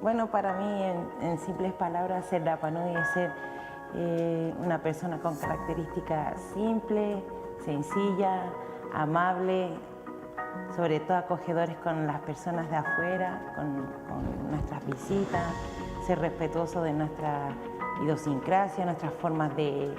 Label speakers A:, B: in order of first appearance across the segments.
A: Bueno, para mí, en simples palabras, ser Rapa Nui es ser una persona con características simples, sencilla, amable, sobre todo acogedores con las personas de afuera, con nuestras visitas, ser respetuoso de nuestra idiosincrasia, nuestras formas de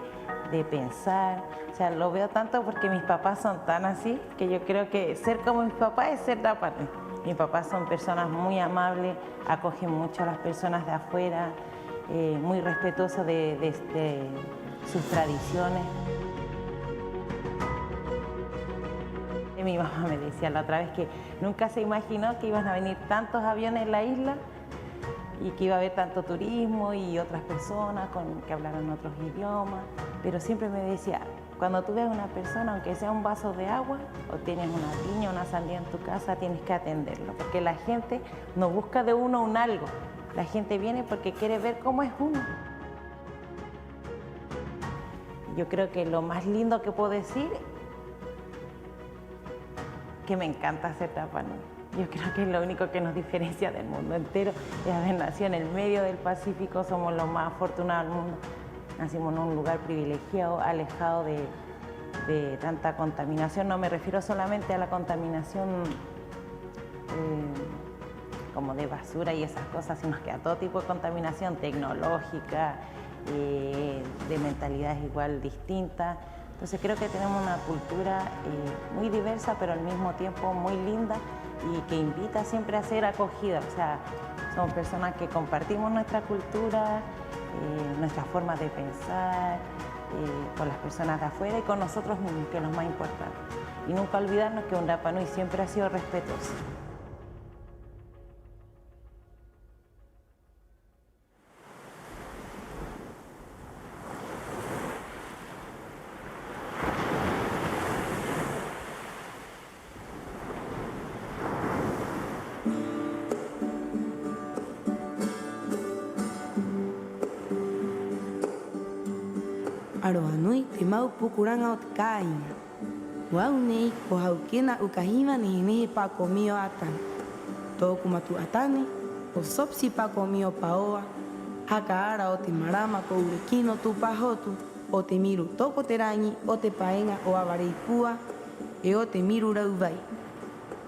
A: pensar. O sea, lo veo tanto porque mis papás son tan así que yo creo que ser como mis papás es ser Rapa Nui. Mis papás son personas muy amables, acogen mucho a las personas de afuera, muy respetuosos de sus tradiciones. Mi mamá me decía la otra vez que nunca se imaginó que iban a venir tantos aviones en la isla y que iba a haber tanto turismo y otras personas que hablaran otros idiomas, pero siempre me decía, cuando tú ves a una persona, aunque sea un vaso de agua o tienes una piña, una sandía en tu casa, tienes que atenderlo, porque la gente no busca de uno un algo, la gente viene porque quiere ver cómo es uno. Yo creo que lo más lindo que puedo decir que me encanta ser Rapa Nui. Yo creo que es lo único que nos diferencia del mundo entero, es haber nacido en el medio del Pacífico, somos los más afortunados del mundo. Nacimos en un lugar privilegiado, alejado de tanta contaminación. No me refiero solamente a la contaminación como de basura y esas cosas, sino que a todo tipo de contaminación tecnológica, de mentalidades igual distintas. Entonces creo que tenemos una cultura muy diversa, pero al mismo tiempo muy linda y que invita siempre a ser acogida. O sea, somos personas que compartimos nuestra cultura, nuestra forma de pensar, con las personas de afuera y con nosotros mismos, que es lo más importante. Y nunca olvidarnos que un Rapa Nui siempre ha sido respetuoso.
B: Aroa nui te mau pukuranga o te kāinga. Wau nei ko haukena ukahima nehe pakomio atani. Tōku matu atani o sopsi pakomio paoa. Haka ara o te marama ko urekino tupahotu. O te miru toko te rangi o te paenga o awareipua. E o te miru rauwai.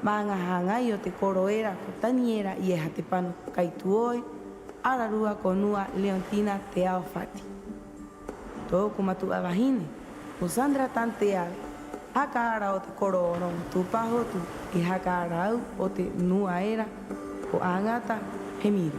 B: Maanga hangai o te koroera ko taniera i e hate pano kaituoe. Ararua ko nua Leontina te Aofati. Tōku matu awahine, o Sandra tante ave. Haka ara o te koro o rongo tupahotu, i haka ara au o te nua era, o angata he miru.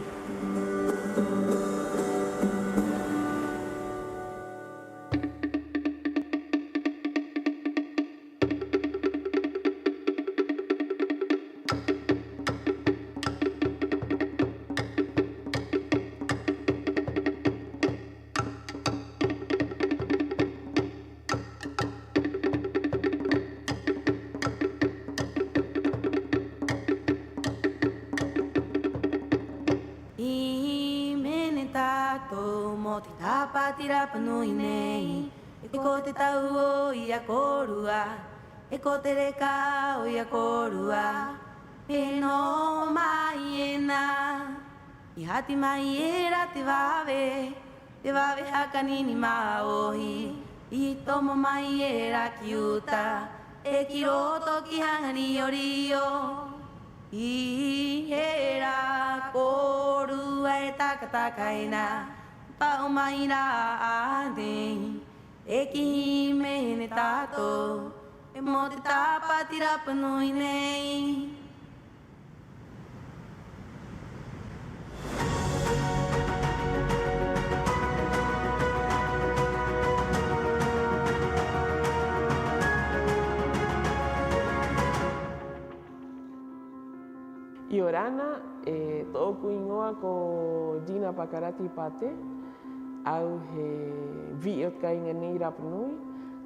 B: Mo te tāpati Rapa Nui nei. E ko te tau o ia korua, e ko te reka o ia korua. E no mai e nā, i hati mai e ra te wawe haka nini maohi. I tomo mai e ra ki uta, e ki roto ki hanga rio rio. I he ra korua e takatakaina. Pao mai rā ātei, e ki hime ne tātou, e mo te tāpati Rapa Nui nei.
C: I orana, tōku ingoa ko Dina Pakarati Pate, au he vi o kainga nei Rapa Nui,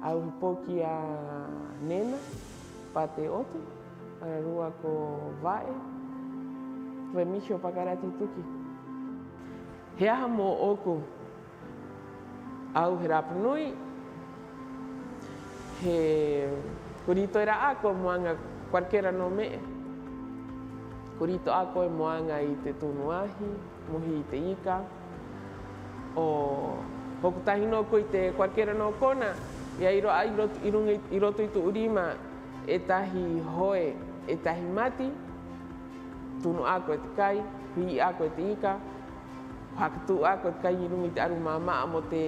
C: au he poki a Nena, Pate Otu, ararua ko Vae, Remihio Pakarati Tuki. He aha mō oku, au he Rapa Nui, he, ko rito era ako moanga cualquiera no me. Kurito ako e moanga I te tunuahi, muhi I te ika, o hokutahi no ko I te kuakera no kona, ia I roto I tu urima e tahi hoe, e tahi mati, tunu ako e te kai, hui ako e te ika, hakatu ako e te kai I rungi te aru māmaa mo te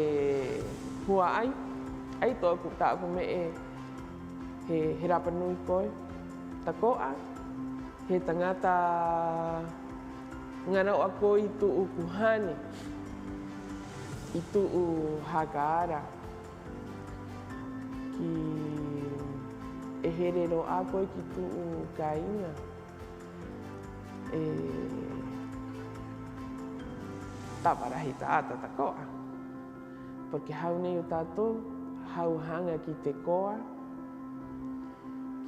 C: hua ai. Ai tōku tāku me he rapa nui koe. Ta koa, he tangata ngarau ako I tuu kuhane, I tuu hakaara. Ki e herero ako ki tuu kainga. Taparahi taata ta koa. Porque hau nei o tātou, hau hanga ki te koa,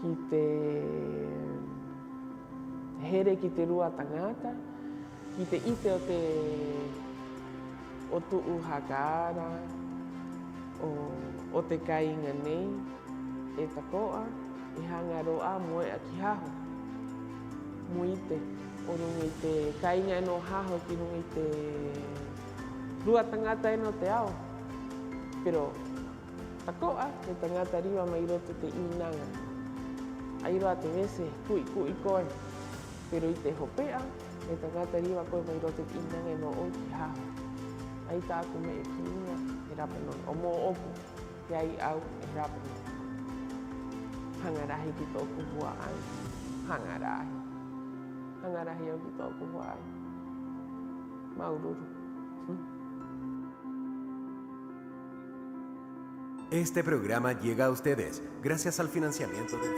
C: ki te here ki te rua tangata, ki te ite o tuu hakaara, o te kainga nei, e takoa, I hanga roa moe a ki haho. Muite, o rungi te kainga no haho ki rungi te rua tangata no te ao. Pero takoa, te tangata riwa mai roto te inanga. Ai roa te mese, kui koe. Pero I te hopea, e tangata riwa koe mai roto te inanga no o ki haho. Ai tāku me e ki inga, e rapa non. O mō opu, te ai au, e rapa non. Hangarahi ki tōku hua ai. Hangarahi. Hangarahi au ki tōku hua ai. Maururu.
D: Este programa llega a ustedes gracias al financiamiento del...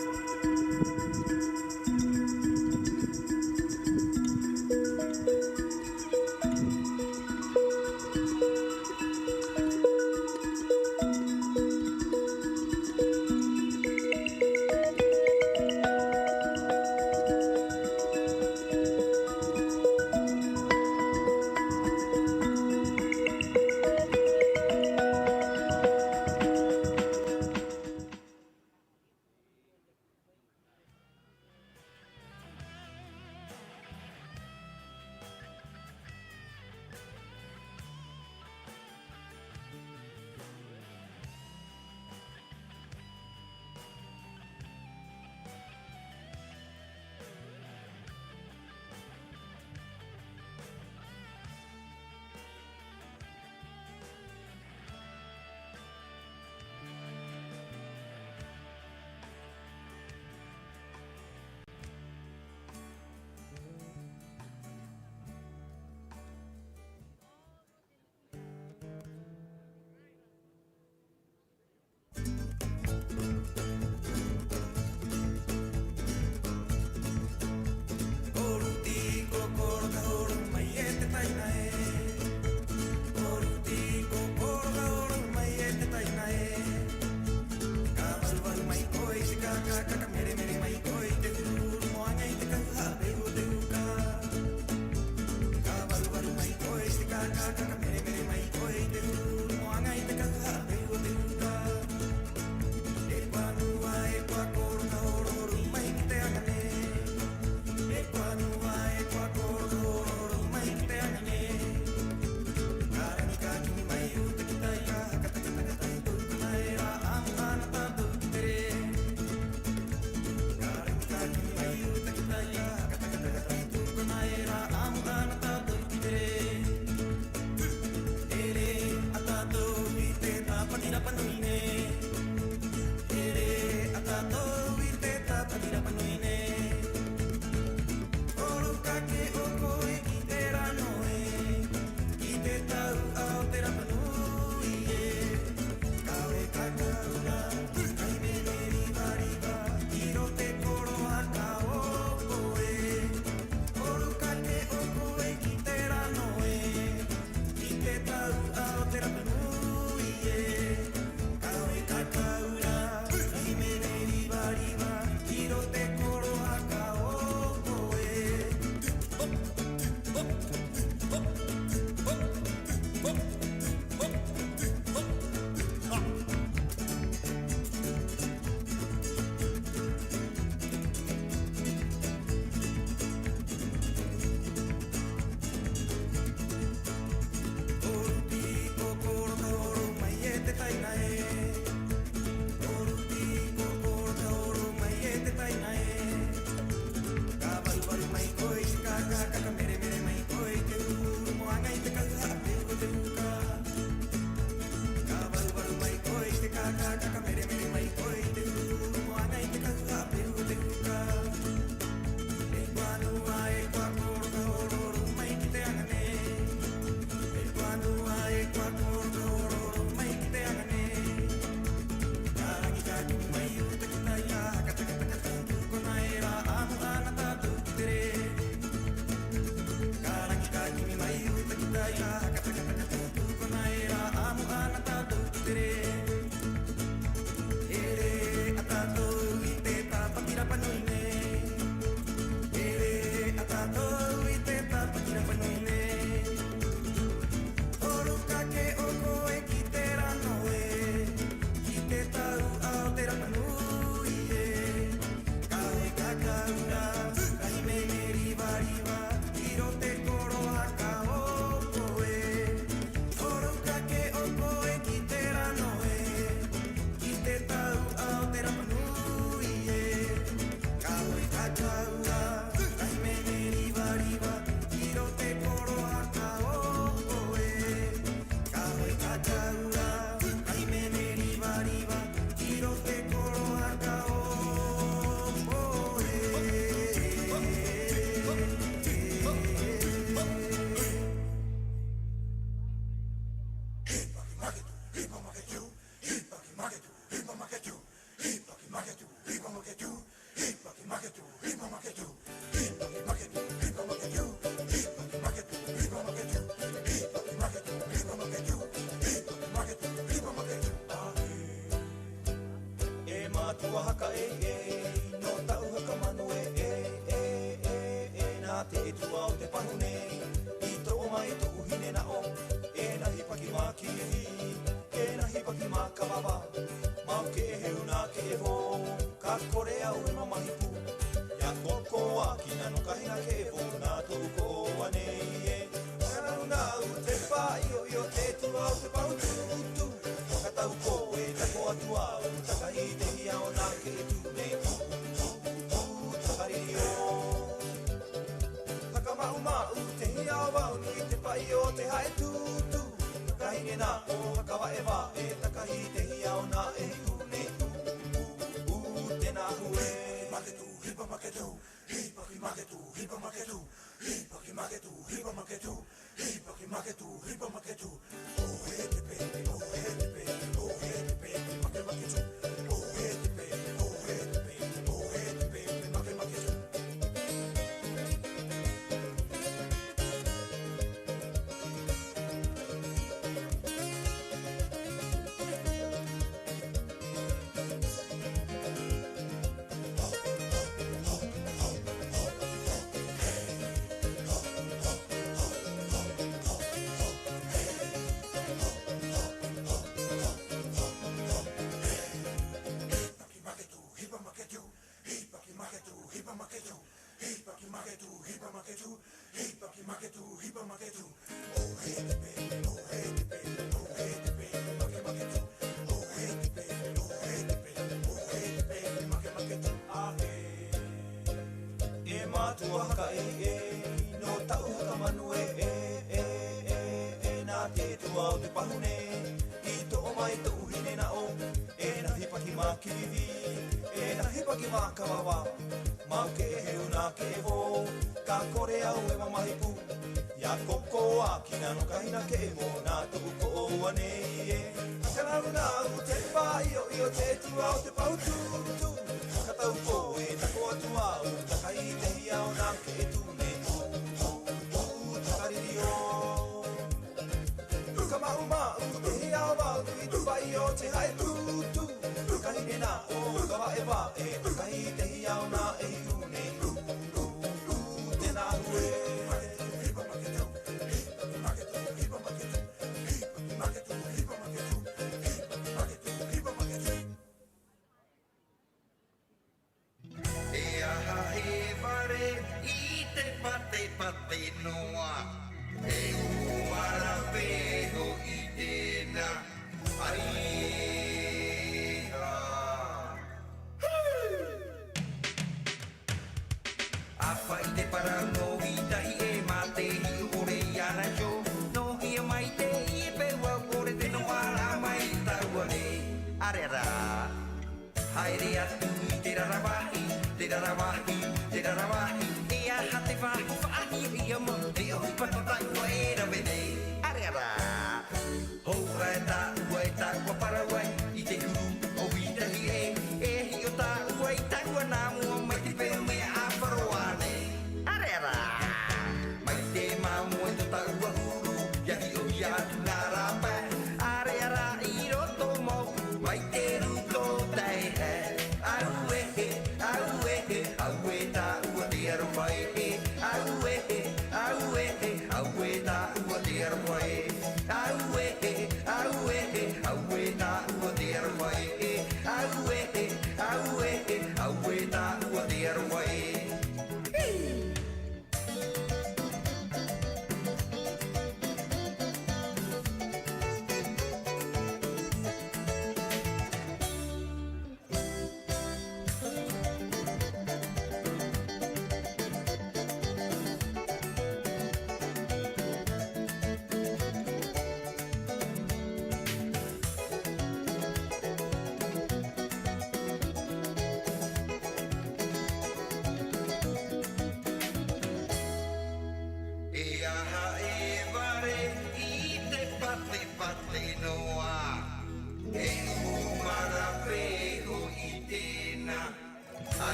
E: Away,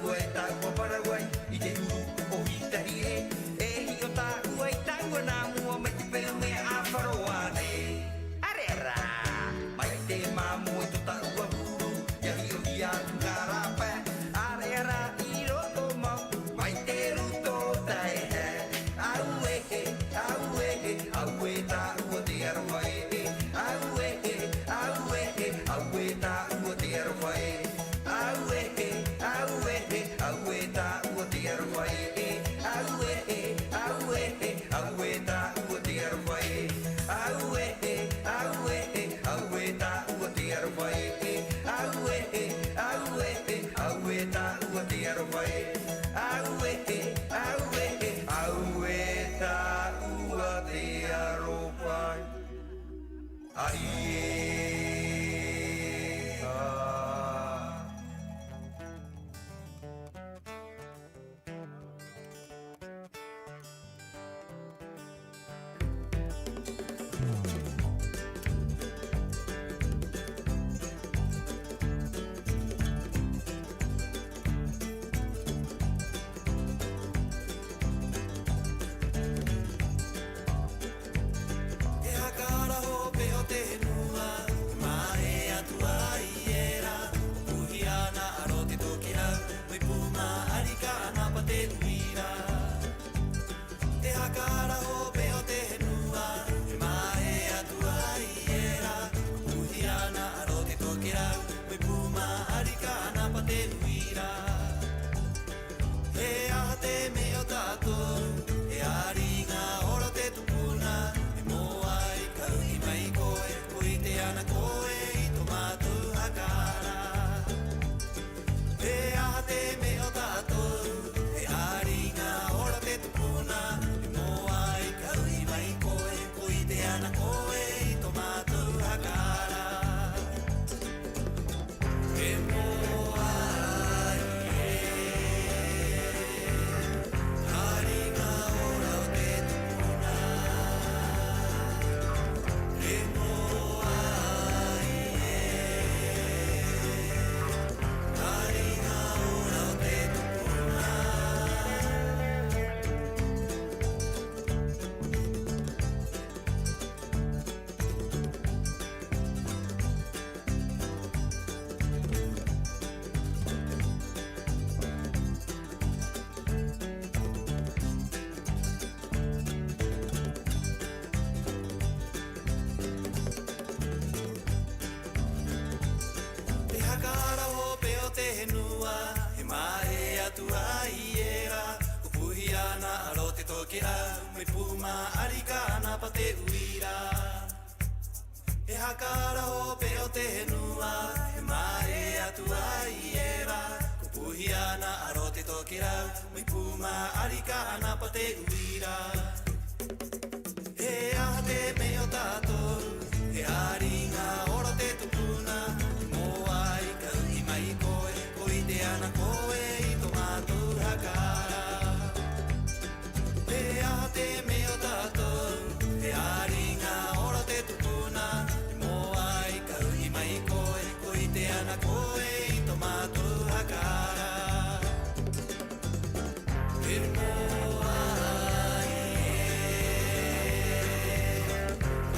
E: ue tāua Paraguai I te uru o hitahi e hi o tāua I tāua nā mua me te pēo mea a wharoane Arera, mai te māmu I to tāua huru Ia hi o hi a ngarape Arera I roto mau mai te ruto tae he Au e tāua te arawhai Au e tāua te arawhai Au e tāua te arawhai Au e tāua te arawhai Au e tāua te arawhai Au e tāua te arawhai Au e tāua te arawhai Ai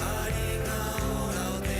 F: Aringa ora o te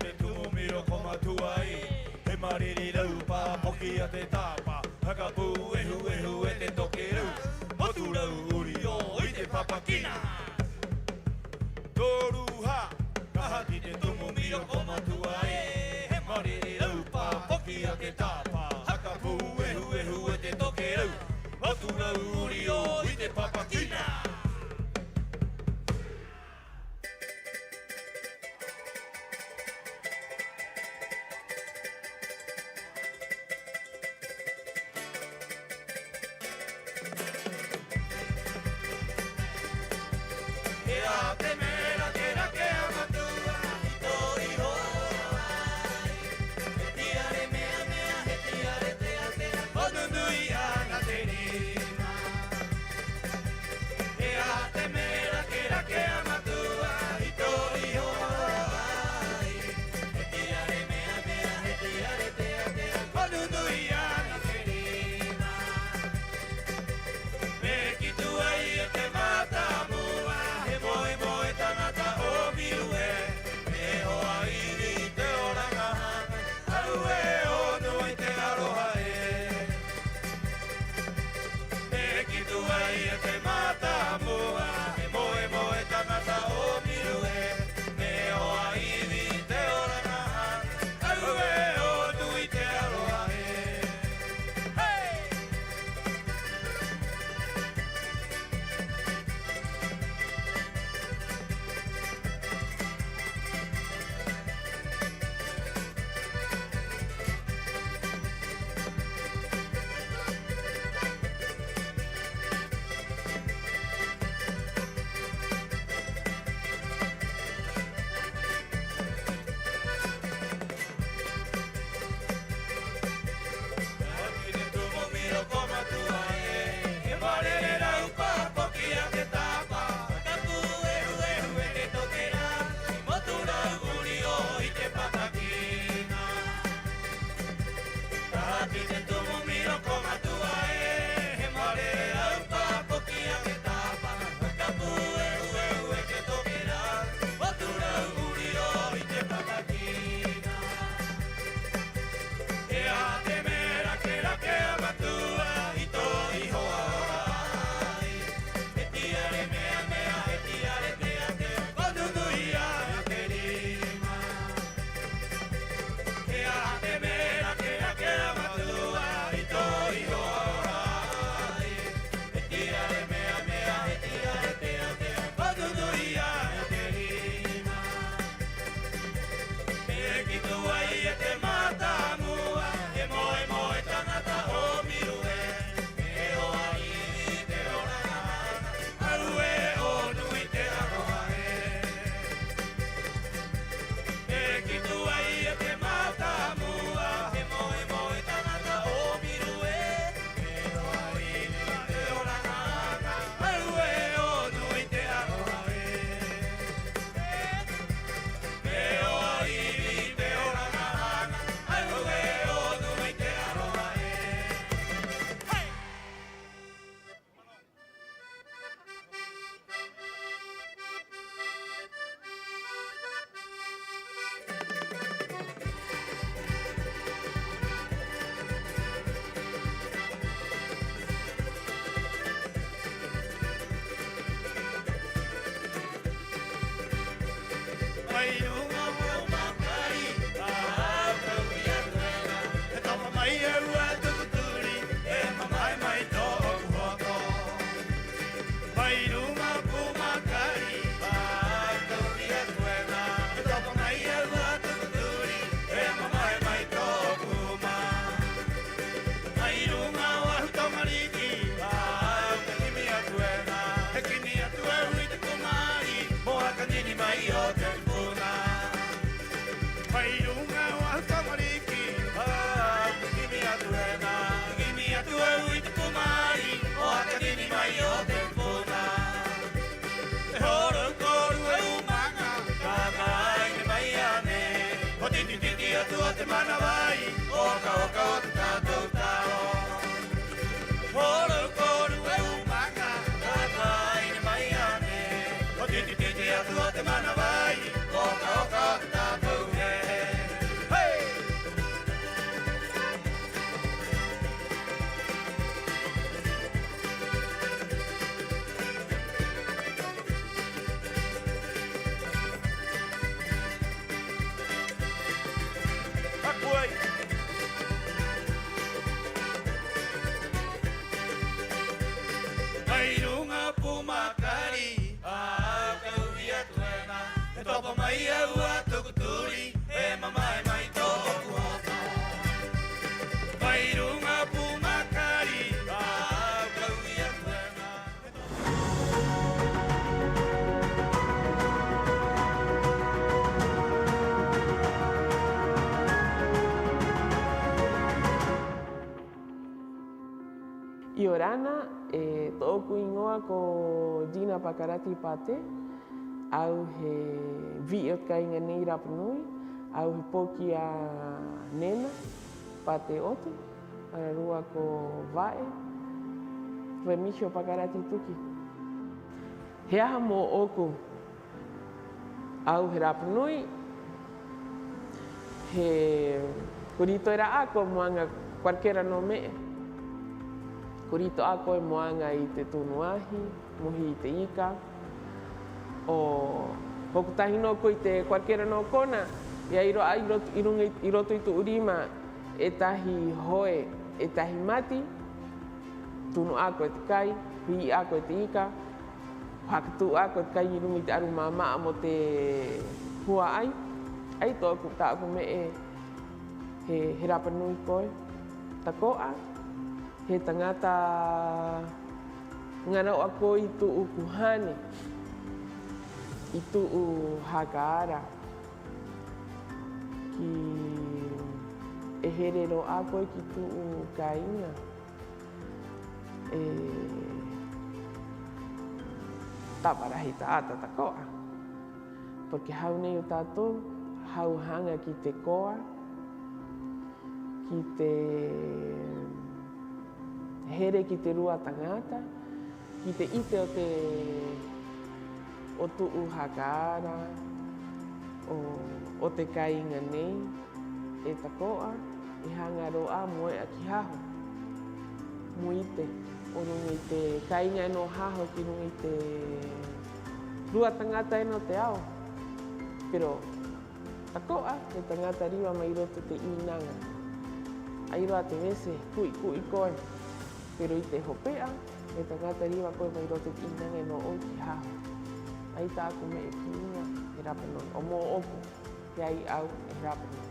F: te tumu miro ko matua i he mariri rau pa poki a te tāpa haka pū ehu ehu e te toke rau motu rau uri o i te papakina Toru ha kahati te tumu miro ko matua i he mariri rau pa poki a te tāpa haka pū ehu ehu e te toke rau motu rau uri o i te papakina
E: Te mana vai, oka oka o te tātou tāo. Horo koru e umanga, kata ine mai ane. O titi titi atu o te mana vai, oka oka o te tātou he.
F: Ai aua toku turi, e mamai mai toku hata. Mai runga pumakari, au kau ia kuenga.
C: I orana, tōku ingoa ko Dina Pakarati Pate, au he vi o kainga nei Rapanui, au he poki a Nena, Pate Otu, Ararua ko Vae, Remihio Pakarati Tuki. He aha mō oku, au he Rapanui, he kurito era ako moanga cualquiera no mea. Kurito ako e moanga i te tunuahi, muhi i te ika, o hokutahi no ko i te cualquiera no kona, ia i roto i tu urima e tahi hoe, e tahi mati, tunu ako e te kai, hui ako e te ika, hakatu ako e te kai i runga i te aru mamaa mo te hua ai. Ai tōku tāku me he Rapanui koe, takoa, he tangata ngana o ako i tuu kuhane, i tuu hakaara, ki e herero ako i ki tuu kainga. Taparahi taata takoa, porque hau nei o tātou, hau hanga ki te koa, ki te here ki te rua tangata, ki te ite o tuu hakaara, o te kainga nei, e takoa, e hanga roa moe a ki haho. Muite, o rungi te kainga no haho ki rungi te rua tangata no te ao. Pero takoa, te tangata riwa mai roto te inanga. Ai roa te mese, kui koe. Pero i te hopea, e tangata riwa koe mai roto te inanga no o ki haho. Ai tāku me e kiinga e Rapanui. O mō oku, te ai au e Rapanui.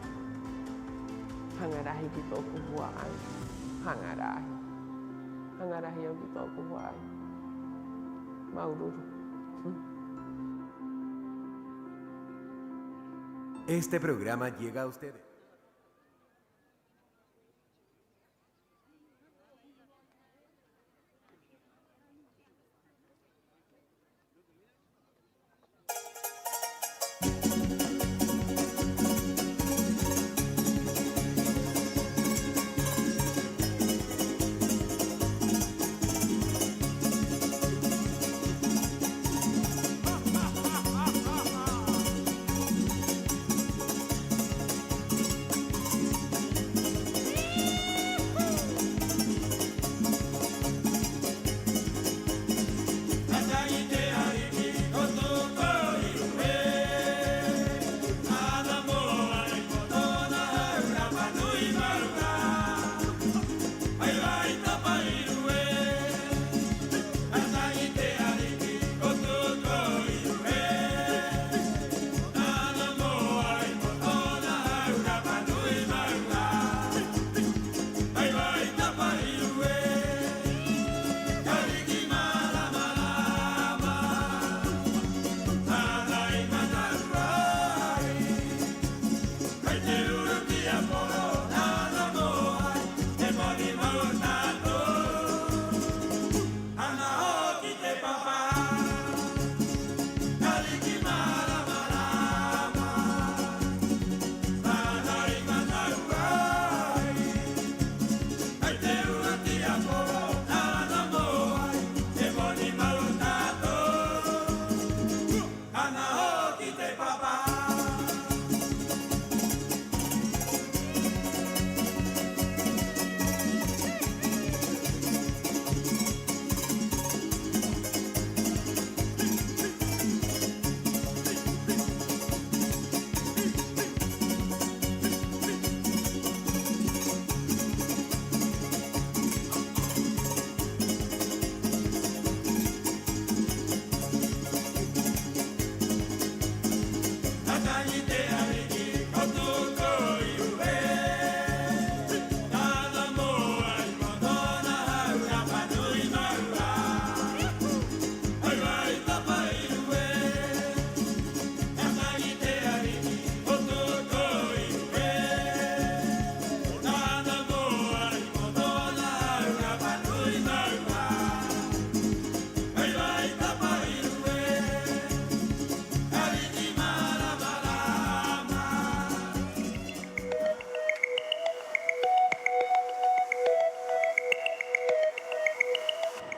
C: Hangarahi ki tōku hua ai. Hangarahi. Hangarahi au ki tōku hua ai. Maururu.
D: Este programa llega a ustedes.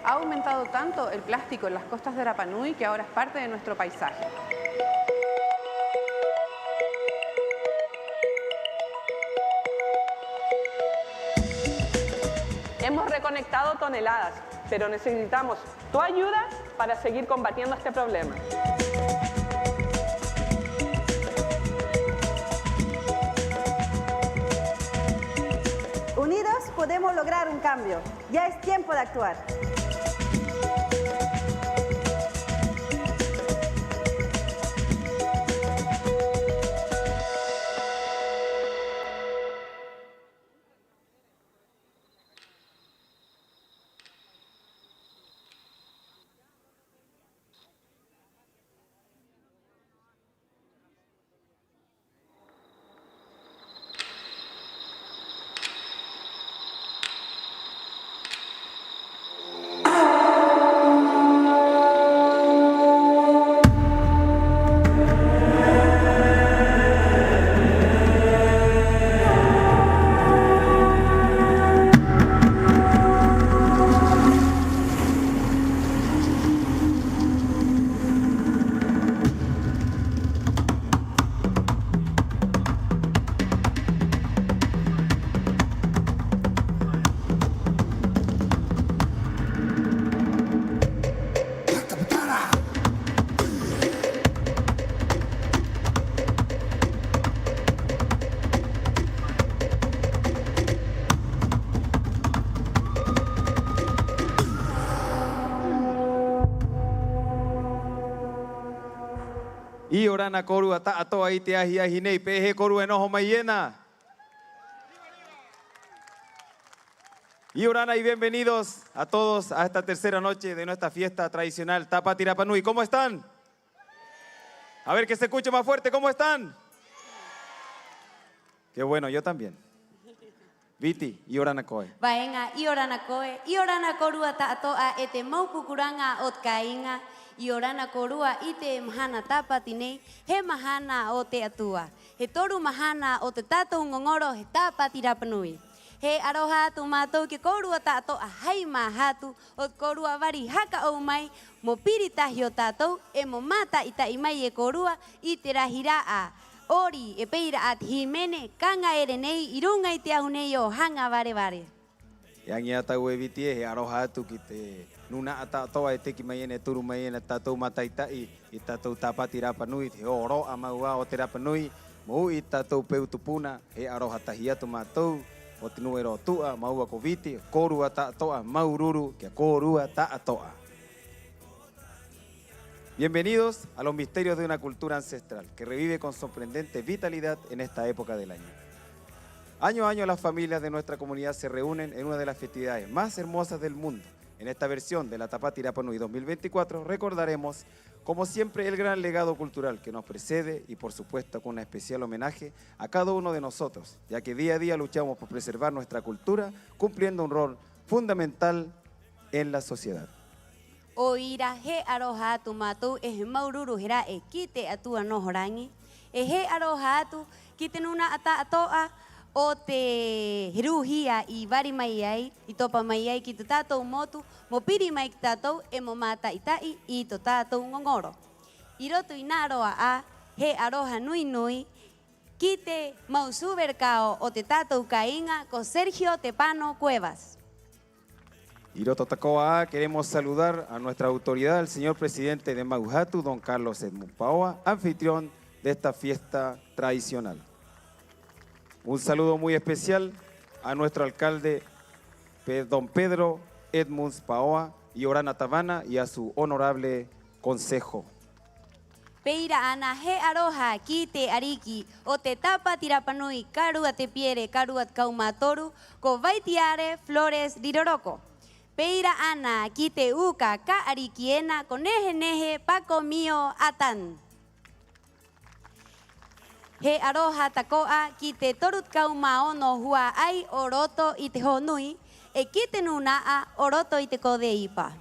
G: Ha aumentado tanto el plástico en las costas de Rapa Nui que ahora es parte de nuestro paisaje. Hemos reconectado toneladas, pero necesitamos tu ayuda para seguir combatiendo este problema.
H: Unidos podemos lograr un cambio. Ya es tiempo de actuar.
I: Y orana koru ata ato ahí te ahi peje koru enojo mayena. Y orana y bienvenidos a todos a esta tercera noche de nuestra fiesta tradicional Tapati Rapa Nui. ¿Cómo están? A ver que se escuche más fuerte. ¿Cómo están? Qué bueno, yo también. Viti, y orana koe.
J: Vaenga, y orana koe. Y orana koru ata ato a ete maupukuranga otkainga. Y orana korua ite mahana tapati nei, he mahana o te atua. He toru mahana o te tato ngongoro he tapati Rapa Nui. He aroha tu matou ke korua tato a haima hatu o korua vari haka o mai mo piritahi o tatou e mo mata ita imai e korua i te rahira a ori e peira at himene kanga ere nei irunga i te ahu nei o hanga vare vare.
I: Yang ia tau e viti he aroha atu ki te nuna ata toa e teki mai ene turu mai ene tatou mataitai i tatou Tapati Rapa Nui te oro a maua o te Rapa Nui mo i tatou peutupuna he aroha tahi atu matou o te nuero tua maua ko viti korua ta toa maururu ke korua ta toa. Bienvenidos a los misterios de una cultura ancestral que revive con sorprendente vitalidad en esta época del año. Año a año las familias de nuestra comunidad se reúnen en una de las festividades más hermosas del mundo. En esta versión de la Tapati Rapa Nui 2024 recordaremos, como siempre, el gran legado cultural que nos precede y, por supuesto, con un especial homenaje a cada uno de nosotros, ya que día a día luchamos por preservar nuestra cultura, cumpliendo un rol fundamental en la sociedad.
J: Oira he aroha atu matou e he maururu hera e kite atua no horangi. E he aroha atu kite nuna ata atoa o te hiruhia i vari mai ai, i topa mai ai ki te tātou motu, mo piri mai ki tātou e mo mata itai i to tātou ngongoro. I roto i nā roa a, he aroha nui nui, ki te mausuverkao o te tātou kainga ko Sergio Tepano Cuevas.
I: Y roto takoa, queremos saludar a nuestra autoridad, el señor presidente de Mauhatu, don Carlos Edmund Paoa, anfitrión de esta fiesta tradicional. Un saludo muy especial a nuestro alcalde, don Pedro Edmunds Paoa y Orana Tabana y a su honorable consejo.
J: Peira ana he aroha ki te ariki o te Tapati Rapa Nui karua te piere karua kaumatoru ko Vaitiare Flores Riroroko. Peira ana ki te uka ka arikiena ko nehe nehe pako mio atan. He aroha takoa ki te torut kaumaono hua ai oroto i te honui e ki te nunaa oroto i te kode ipa.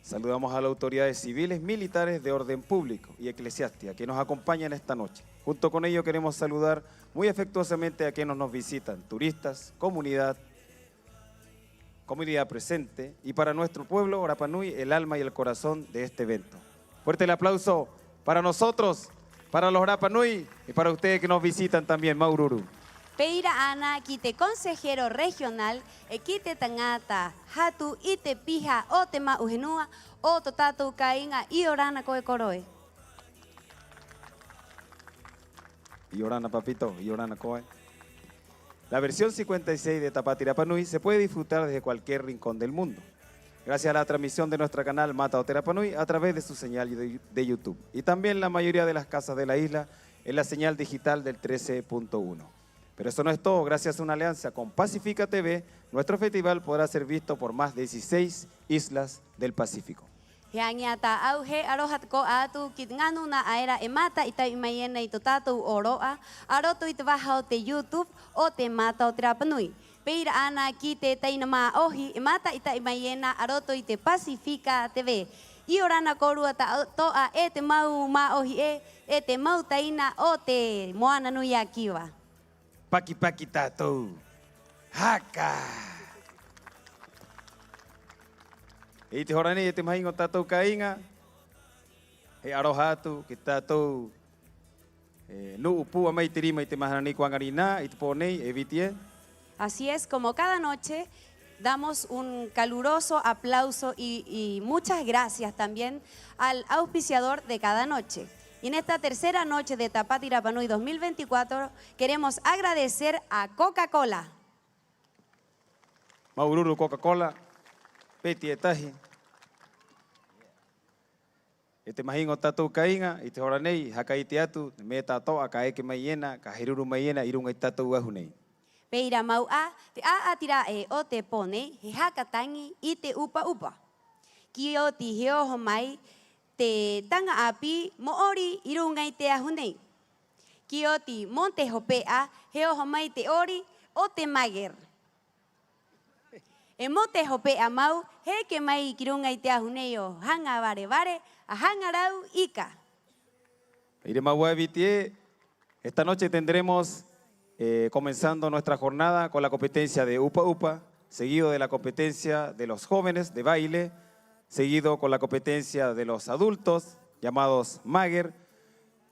I: Saludamos a las autoridades civiles, militares de orden público y eclesiástica que nos acompañan esta noche. Junto con ello queremos saludar muy afectuosamente a quienes nos visitan, turistas, comunidad comunidad presente y para nuestro pueblo Orapanui el alma y el corazón de este evento. Fuerte el aplauso para nosotros, para los Orapanui y para ustedes que nos visitan también, Maururu.
J: Peira ana kite consejero regional kite tangata hatu ite pija o tema uhenua o totatu kainga y orana koe koroe.
I: Y orana papito, y orana koe. La versión 56 de Tapati Rapanui se puede disfrutar desde cualquier rincón del mundo, gracias a la transmisión de nuestro canal Mata o Terapanui a través de su señal de YouTube. Y también la mayoría de las casas de la isla en la señal digital del 13.1. Pero eso no es todo, gracias a una alianza con Pacifica TV, nuestro festival podrá ser visto por más de 16 islas del Pacífico.
J: Yanyata auge arohat ko atu kit nganu na aera emata ita imayena itotatu oroa aroto itbahau te YouTube o te Mata o Terapanui. Peira ana kite tainama ohi emata ita imayena aroto ite Pacifica TV. I orana korua ta toa e te mau ma ohi e te mau taina o te moana nui akiwa.
I: Paki paki tatou. Haka. E te horani e te mahingo tatou kainga. He arohatu ki tatou nu upu amai te rima i te mahanani kuangarina i te ponei e vitie.
J: Así es, como cada noche damos un caluroso aplauso y muchas gracias también al auspiciador de cada noche. Y en esta tercera noche de Tapati Rapanui 2024 queremos agradecer a Coca-Cola.
I: Maururu Coca-Cola, peti etahi. E te mahingo tatou kainga, i te horanei, haka i te atu, me tatou a ka eke maiena, ka hiruru maiena, irunga i tatou ahunei.
J: Peira mau a, te aatira e o te pone, he hakatangi i te upa upa. Ki o ti heoho mai, te tanga api moori irunga i te ahunei. Ki o ti monte hopea, heoho mai te ori o te mager. E monte hopea mau, he ke mai kirunga i te ahunei o hanga vare vare, a hanga rau ika.
I: Ire maua vitie, esta noche tendremos comenzando nuestra jornada con la competencia de Upa Upa, seguido de la competencia de los jóvenes de baile, seguido con la competencia de los adultos, llamados Mager,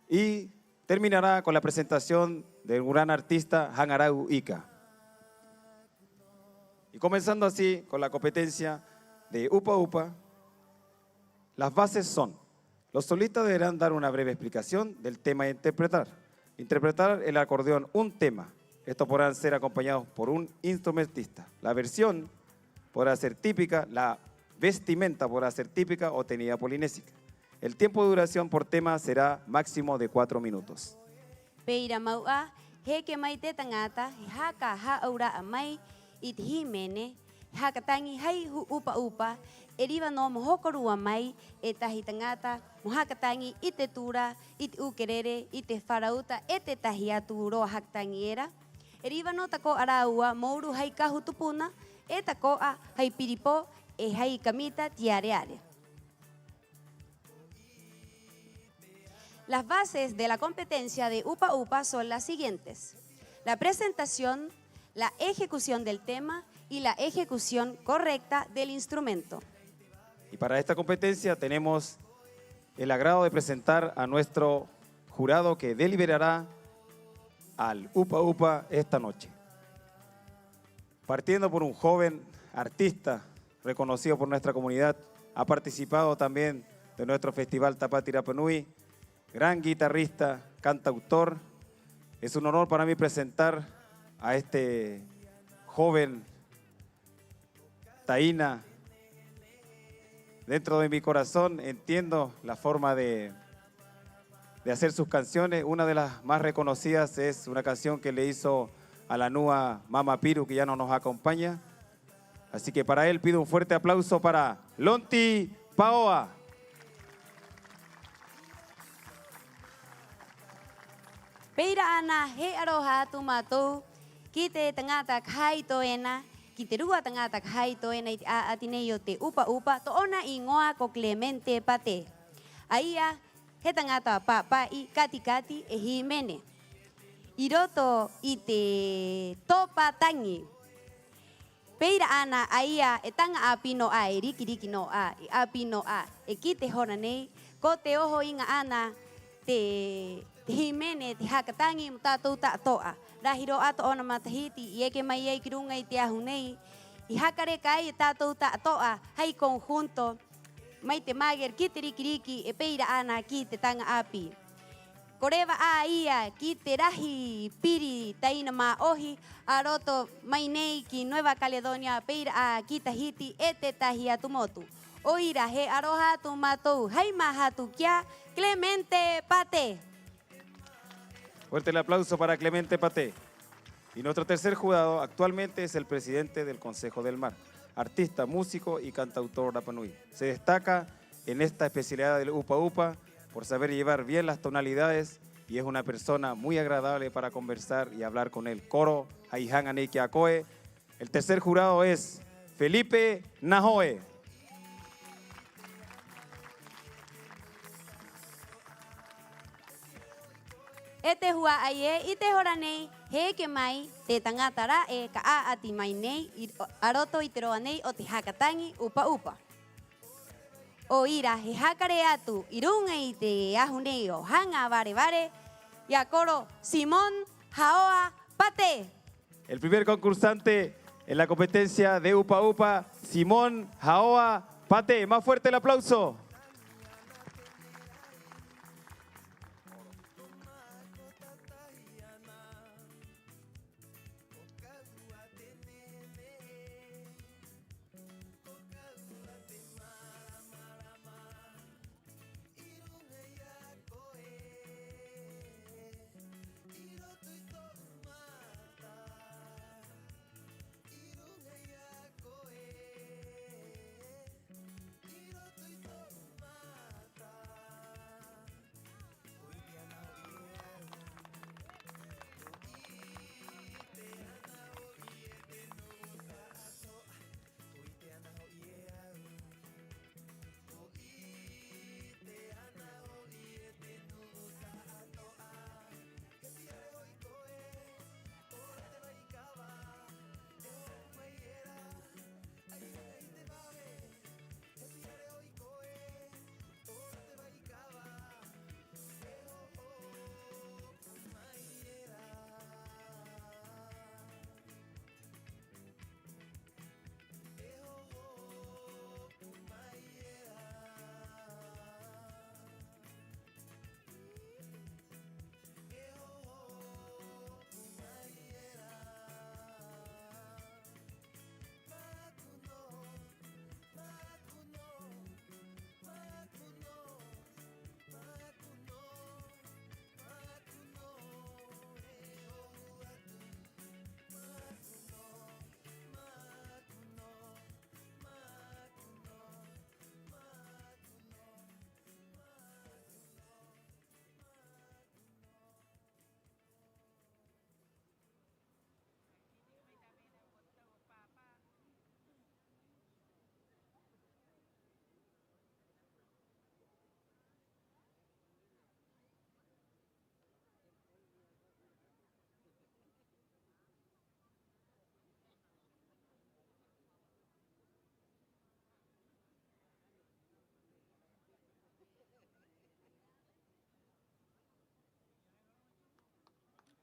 I: y terminará con la presentación del gran artista Hangarau Ika. Y comenzando así con la competencia de Upa Upa, las bases son: los solistas deberán dar una breve explicación del tema a interpretar. Interpretar el acordeón un tema. Estos podrán ser acompañados por un instrumentista. La versión podrá ser típica, la vestimenta podrá ser típica o tenida polinésica. El tiempo de duración por tema será máximo de 4 minutos.
J: Peira maua, he ke mai te tangata, he haka haura amai, it himene, hakatangi hai hu upa upa, eriva no mohokorua mai, e tahi tangata, mohakatangi i te tura, i te ukerere, i te wharauta, e te tahi atu roa hakatangi era. Eriva no tako araua, mouru hai kahu tupuna, e tako a hai piripo, e hai kamita tiareare. Las bases de la competencia de Upa Upa son las siguientes: la presentación, la ejecución del tema y la ejecución correcta del instrumento.
I: Y para esta competencia tenemos el agrado de presentar a nuestro jurado que deliberará al Upa Upa esta noche. Partiendo por un joven artista reconocido por nuestra comunidad, ha participado también de nuestro festival Tapati Rapanui, gran guitarrista, cantautor. Es un honor para mí presentar a este joven taína. Dentro de mi corazón entiendo la forma de hacer sus canciones. Una de las más reconocidas es una canción que le hizo a la nua Mama Piru, que ya no nos acompaña. Así que para él pido un fuerte aplauso para Lonti Paoa.
J: Peira ana he aroha tumatou, kite tangata khai toena, kite rua tangata khai toena iti atineyo te Upa Upa, toona ingoa ko Clemente Pate. Aia he tangata papa i kati kati e himene. Iroto ite topa tangi. peira ana aia e tanga api no a, e riki no a, e api no a, e ki te hora nei, ko te oho inga ana, te himene, te hakatangi mo tātou tātoa. Rahiro ato ona matahiti, i eke mai ei ki runga i te ahu nei, i hakare kai e tātou tātoa, hei konjunto, mai te mager ki te riki e peira ana ki te tanga api. Koreva a ia ki te rahi piri taina ma ohi a roto mai nei ki Nueva Caledonia peira a ki Tahiti e te tahi atu motu. Oira he aroha tu matou hei mahatu kia Clemente Pate.
I: Fuerte el aplauso para Clemente Pate. Y nuestro tercer jurado actualmente es el presidente del Consejo del Mar, artista, músico y cantautor Rapanui. Se destaca en esta especialidad del Upa Upa por saber llevar bien las tonalidades y es una persona muy agradable para conversar y hablar con el coro Haihan Aneiki Akoe. El tercer jurado es Felipe Najoe.
J: E te hua ai e, i te hora nei, he ke mai, te tangata ra e ka a ati mai nei, a roto i te roa nei o te hakatangi Upa Upa. O ira he hakare atu, i runga i te ahu nei o hanga vare vare, ia koro Simón Haoa Pate.
I: El primer concursante en la competencia de Upa Upa, Simón Haoa Pate. Más fuerte el aplauso.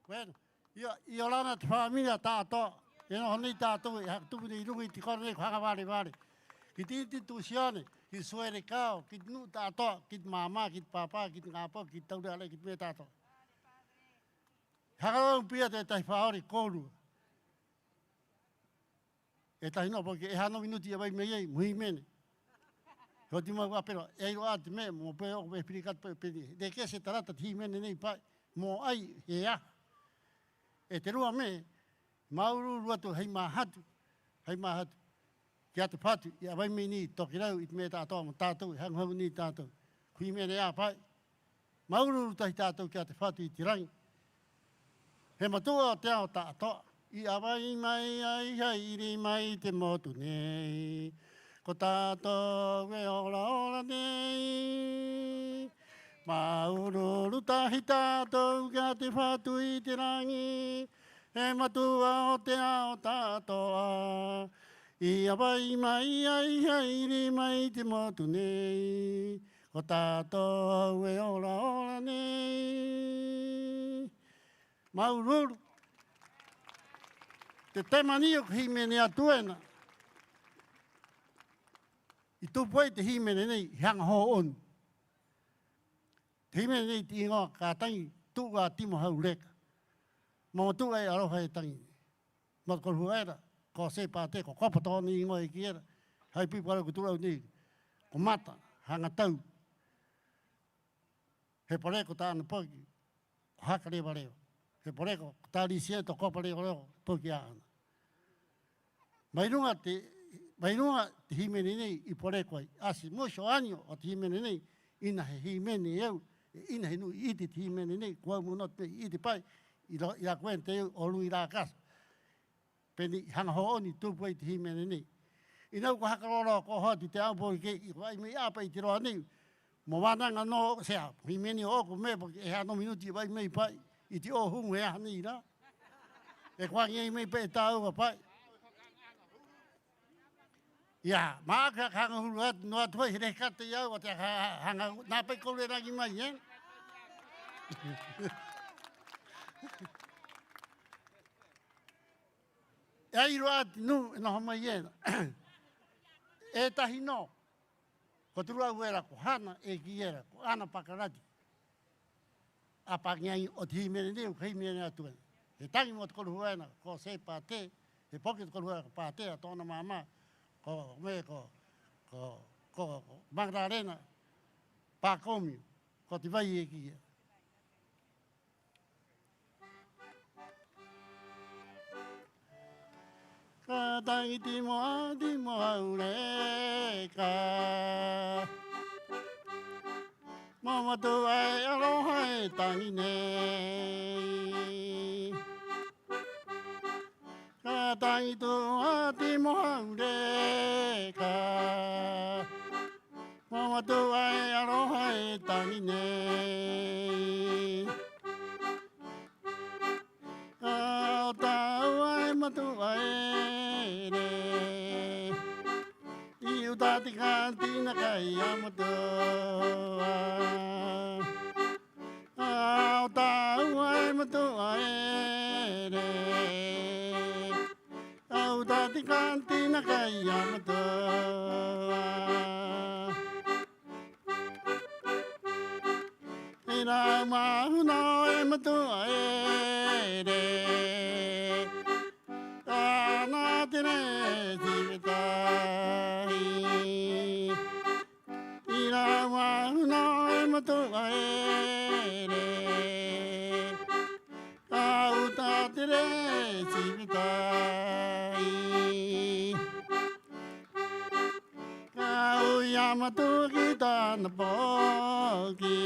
K: Bueno, io lana te famiglia tato, e non ni tato, tu di lungi ti corre qua vale vale. Ki ti istituzione, ki suere cao, ki nu tato, ki mama, ki papa, ki ngapa, ki tau dale, ki me tato. Hakalo pia te tai faori kolu. E tai no porque e hano minuti vai mei mui mene. Ho ti ma pero e lo at me mo pe o me explicar pe de que se trata ti mene nei pa mo ai e a. E te rua me, mauru rua tu hei mahatu, ki atu patu, ia vai me ni toki rau i me tātou mo tātou, hangau ni tātou, kui me rea pai. Mauru tahi tātou ki atu patu i tirangi. He matua o te ao tātou, i awai mai ai hairi mai te motu nei, ko tātou e ora nei. Maururu tahi tātou kia te whatu i te rangi, e matua o te ao tātoa, I apai mai ai hairi mai te motu nei. Ko tātou e ora ora nei. Maururu. Te temani o himene atuena. I tupuai te himene nei hanga ho on. Te himene nei ti ingoa ka tangi tuga timo hau reka. Mama tuga e aroha e tangi. Mat kol huera. Ko se pāte, ko kopato ni ingoa e kiera. Hai pipara ko turau ni. Ko mata, hanga tau. He pare ko tāna poki. Ko haka rewa rewa. He pare ko tāri sia to kopa rewa rewa. Poki āna. Mairunga te himene nei I pare koe. Asi mosho anio o te himene nei. Ina he himene eu. Ina he nui iti te himene nei. Kua munot pe iti pai. Ila kuente eu o lui rā kasa. Peni hanga hooni tupuai te himene nei. Inau ko hakaroro ko hoti te aupoi ke I wai mei apa I te roa nei. Mo wananga no sea himene o ko me porque e hano minuti wai mei pai I te o hungu e hani ira. E kwangi e mei pe e tāua pai. Ia, maaka hanga hulu atu no atu pai here kate iau o te hanga nā pai koure rangi mai, eh? E ai roa ati nu e noho mai ena. E tahi no. Ko turua uera ko hana e ki era, ko ana pakarati. A pakiai o te himene neu, ka himene atu ena. E tangi mo te koru huena, ko se pāte, e poki te koru huena ko pāte a tōna māma, ko me ko Magdalena, Pākomiu, ko te vai e ki era. Ka tangi ti mo aureka. Mama tu ai aloha e tangi nei. Ka tangi tu ti mo aureka. Mama tu ai aloha e tangi nei. Ka tau ai matu ai. Tati kantina kai amatoa. Au tau ai matoa ere. Au tati kantina kai amatoa. Ira mahuna e matoa ere. Ana tine sivita. Matoa ere. Au tātere sivitai. Au yamato ki tāna poki.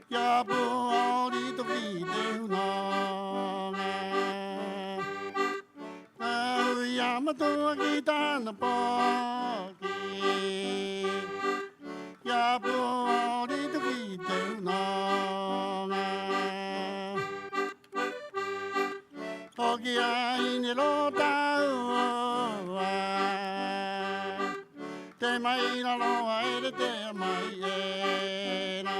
K: Kia po ori toki te hunanga. Au yamato ki tāna poki. Kia po ori toki te hunanga. Hoki ai ni lo taua. Te mai na loa ere te mai era.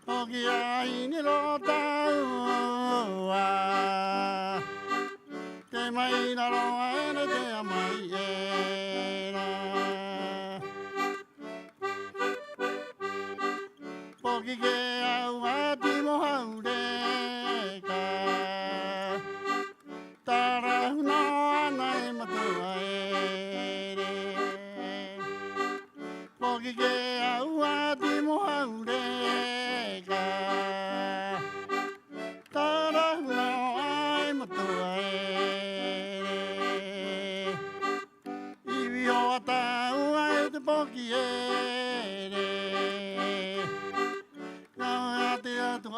K: Hoki ai ni lo taua. Te mai na loa ere te mai era. Poki ke au ati mo haureka. Tara huna ana e matua ere. Poki ke au ati mo haureka. Tara huna ai matua ere. Iwi o atau ai te poki ere. Atu o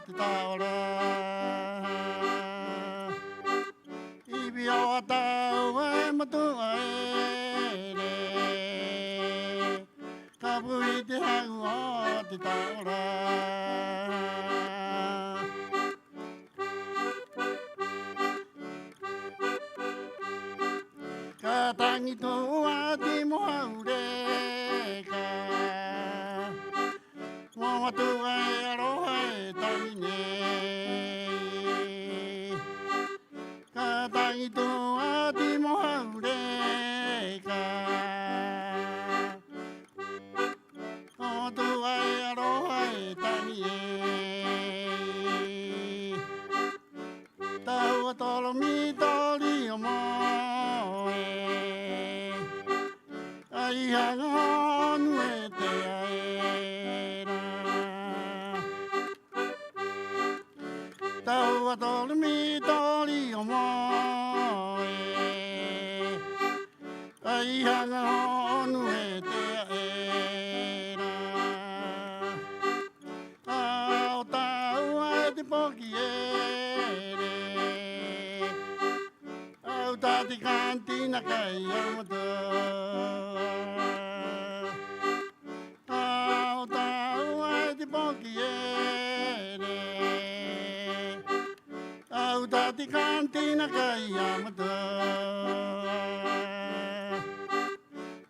K: te taora. Iwi o atau e matua ere. Ka pui te hau o te taora. tangi toa di mohaureka. Mama tua e aroha e tangi nei. Ka tangi toa di mohaureka. Mama tua e aroha e tangi nei. Tau atolo mi tori o moe. Ai hanga nue te aera. Tau atolo mi tori o moe. Ai hanga nue te aera. Au tau ai te poki ere. Au tati kantina kai amatua. Au tau ai te poki ere. Au tati kantina kai amatua.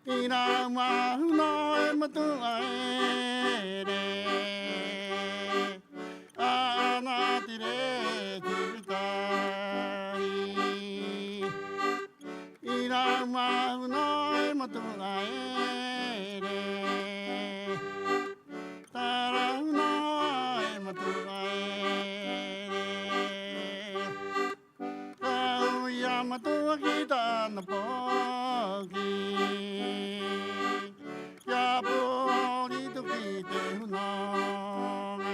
K: Ina mahu no e matua ere. Ana tire tiritai. Ina mahu no e matua ere. Tarau no e matua ere. Kau ia matua kita na poki. Ia pori tu ki te hunonga.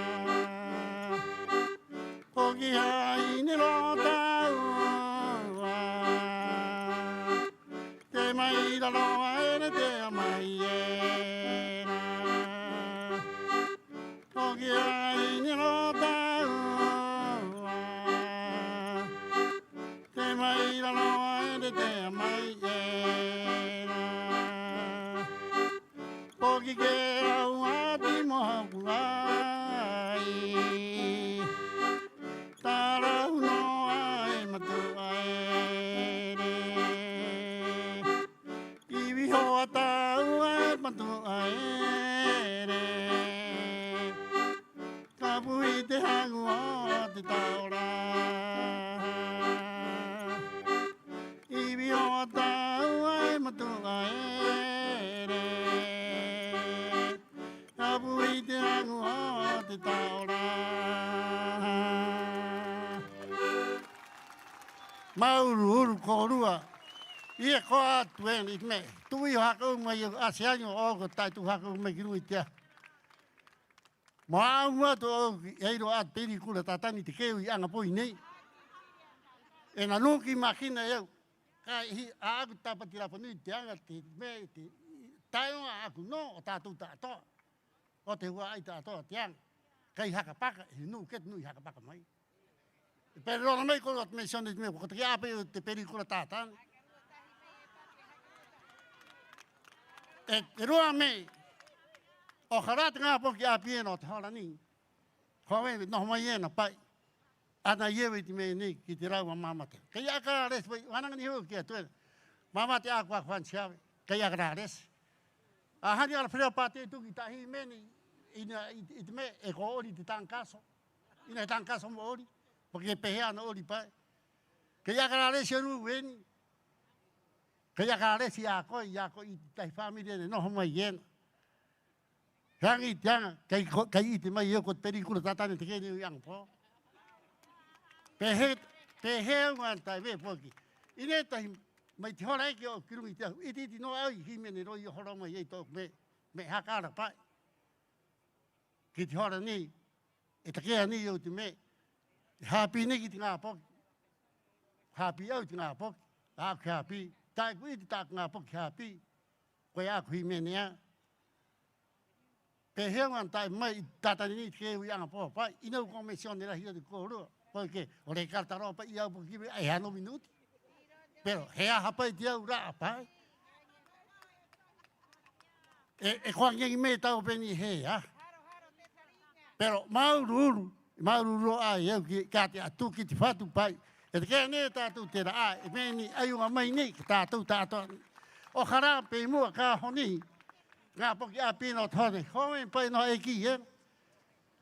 K: Poki hai ni lo taua. Te mai la loa ere te mai era. Poki hai ni lo taua. Te mai la loa ere te mai era. Poki ke au ati moha puai. Tarau no ai matua ere. Iwi hoa tau ai matua ere. Kapui te hangu o te taura. Iwi hoa tau ai matua ere. Kapui te hangu o te taura. Mauru korua. Ia ko atu e ni me. Tui hako mai asianyo o ko tai tu hako mai kiru itia. Maua to eiro at pelikula tatani te keu i anga poi nei. E na nuki makina eu. Kai hi aku tapati la ponu te anga te me te taionga aku no o tatu tato. O te hua ai tato te anga. Kai haka paka, nu ket nui haka paka mai. Pero non mai ko me sone me ko te ape te pelikula tatani. E roa me o harata ngā poki a pieno te harani. Kowe no mai ena pai. Ana yewe ti me ni ki te raua mamate. Kei aka res pai wananga ni ho ki atu. Mamate a kwa kwan siawe. Kei aka res. A hani ala freo pate tu ki tahi meni ina it me e ko ori te tankaso. Ina tankaso mo ori. Porque pehea no ori pai. Kei aka res ru weni. Kaya karesi ako i tai familia de no mai yen. Hangi tianga kai iti mai yo ko pelikula tatane te kene yang po. Pehe wan tai ve poki. Ine tai mai te hora ki o kirungi te iti no ai himene ro i hora mai e to me hakara pai. Ki te hora ni e te kea ni yo te me. Happy ni ki te ngā poki. Happy au te ngā poki. Aku happy. Tai kui te tak ngā poki hapi, koe aku hi menea. Pe heungan tai mai tatani ni te keu i anga poha pai, inau komisione la hia te kōrua. Koe ke, o re kartaroa pai i au poki kiwe, ai hano minuti. Pero hea hapai te au raa pai. E koa ngengi me tau peni hea. Pero maururu ai eu ki te atu ki te whatu pai, E te kea ne tātou te raa, e meni aiunga mai nei ki tātou tātou. O hara pe mua ka honi, ngā poki a pino tone, home pai no e ki e.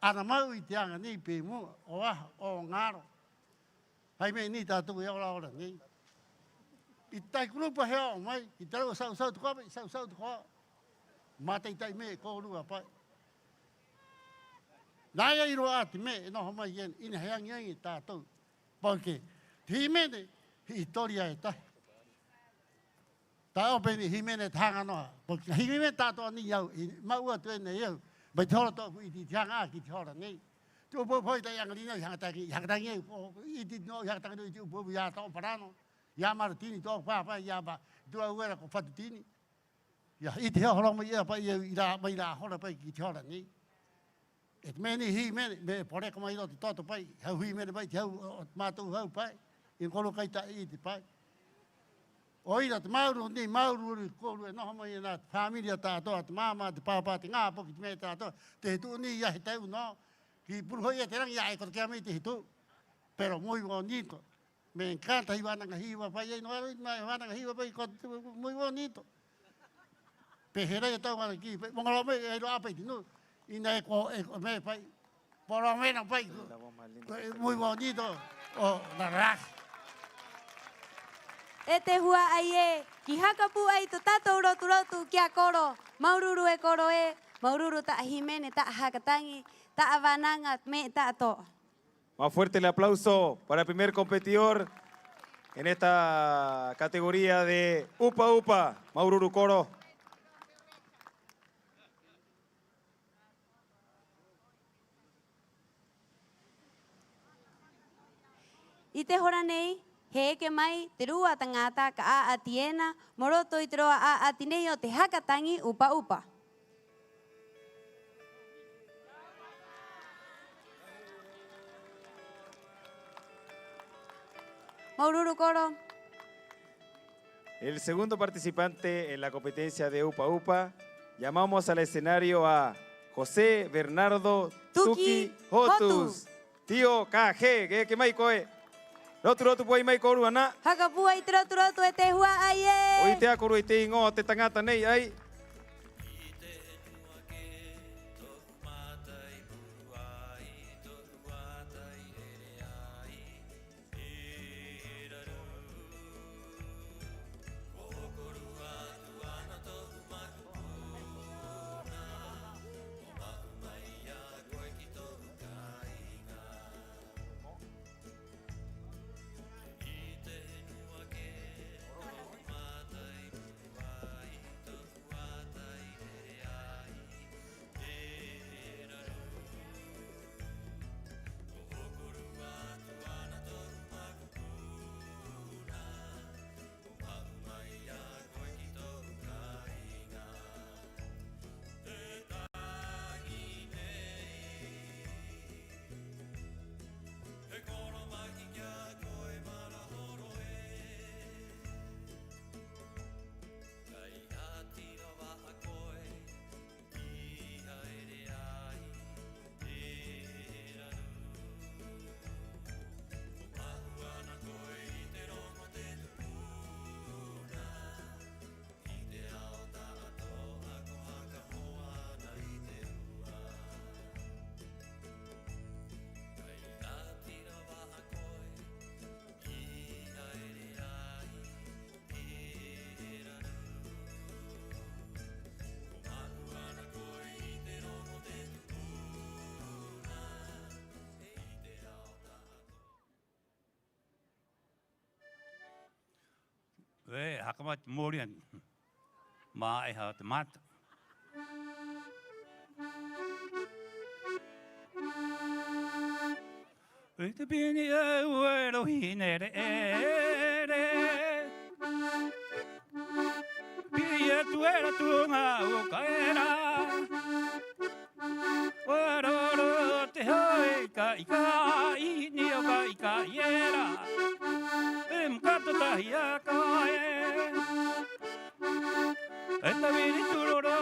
K: Ana mau i te anga nei pe mua, o aha, o ngaro. Hai me ni tātou e ora ora nei. I tai kurupa hea o mai, i taro sau tu kope, sau tu koa. Mātai tai me e kōrua pai. Nāia i roa ati me, e noho mai ien, ina heangi angi tātou. Pauke, te himene, hi toria e tahi. Tā openi himene tanga noa. Pauke, himene tātou ni iau, i maua tu ene iau. Mai tōra tōku i ti tianga ki te hora nei. Tu upo poi tai anga lina, hangatangi e, i ti no, hangatangi i ti upo ia tō parano. Ia maratini tōku pāpai, ia ba, tua uera ko whatutini. Ia, i te hora mai ia pai, i rā, mai rā hora pai ki te hora nei. E te meni hi meni, me poreko mai roti toto pai, hau hi meni pai, te hau mātou hau pai, i koro kai ta i te pai. O ira te mauru ni, mauru uri koru e noho mai e nā te familia tātoa, te māma, te pāpā, te ngā poki, te me tātoa, te hitu ni ia he tau no, ki puruhoi e te rangi ia e koro kia mei te hitu, pero mui o nito, me encanta hi wānanga hiwa pai, ei no aro i mai wānanga hiwa pai, mui o nito. Pe herei e tau mana ki, mongalo me e roa pai tinu, ina e ko me pai, por mena pai, muy bonito, o na rak.
J: E te hua ai e, ki hakapu ai to tātou rotu kia koro, maururu e koro e, maururu ta himene, ta hakatangi, ta avananga, me ta to.
I: Más fuerte el aplauso para el primer competidor en esta categoría de Upa Upa, Maururu Coro.
J: I te hora nei, he eke mai, te rua tangata ka a atiena, moroto i te roa a atinei o te hakatangi Upa Upa. Maururu Coro.
I: El segundo participante en la competencia de Upa Upa, llamamos al escenario a José Bernardo Tuki Hotus. Tío KG, que mai koe. Rotu puai mai koru ana.
J: Hakapua i te rotu e te hua ai e.
I: Oi te akoru i te ingo te tangata nei ai.
F: Ve hakamat morian. Ma e ha te mata. E te bini e uero hinere ere. Pia tu era tu ngā ukaera. Waroro te hoi ka ika i ni o ka ika iera. Mkato tahi a kae. E ta vini turoro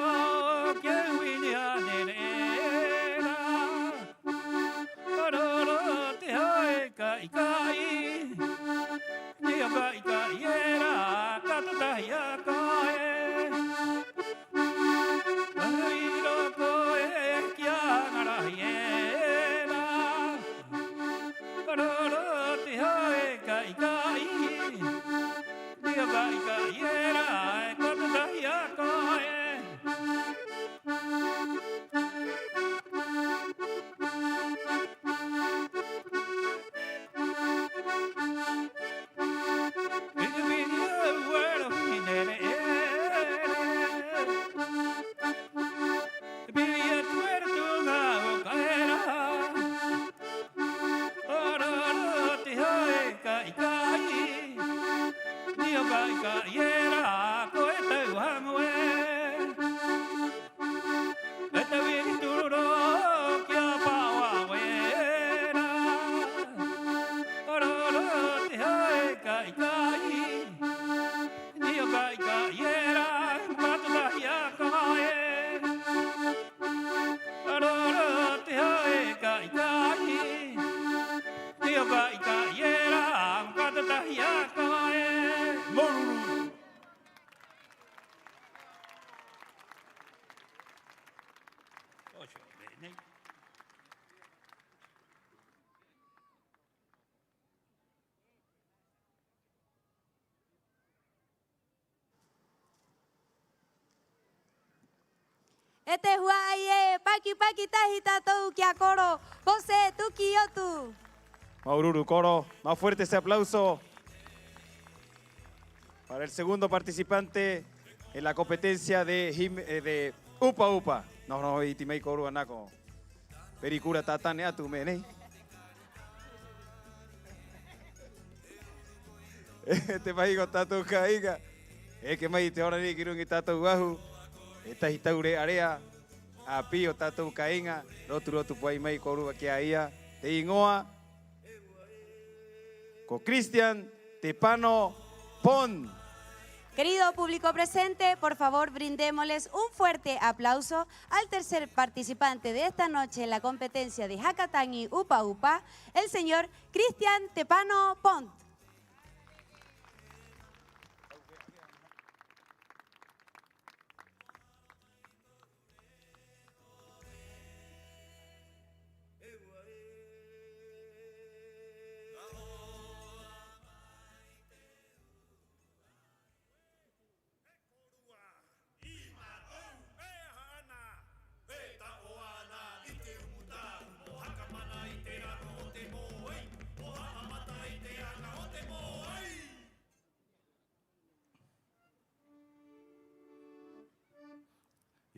F: ke wini a nere. Waroro te hoi ka ika i.
J: Este huaye, paki tajita tou kia coro, José tu kiotu.
I: Maururu, coro, más fuerte ese aplauso para el segundo participante en la competencia de Upa Upa. No, itimei coro anako. Pericura tatane atu mene. Este país tatu caiga. Es que me te ahora ni quiero un tatu guaju. Esta hitaure area. Apio tatu cainga. Rotu puai mai coro aquí ahí. Te ingoa. Con Cristian Tepano Pon.
J: Querido público presente, por favor brindémosles un fuerte aplauso al tercer participante de esta noche en la competencia de Hakatangi Upa Upa, el señor Cristian Tepano Pont.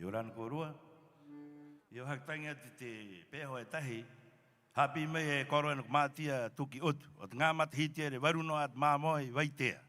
F: Yoran korua, yo haktanya te peho e tahi, hapi me e koro enuk matia tuki utu, ot ngā matihitia re waruno at māmoi waitea.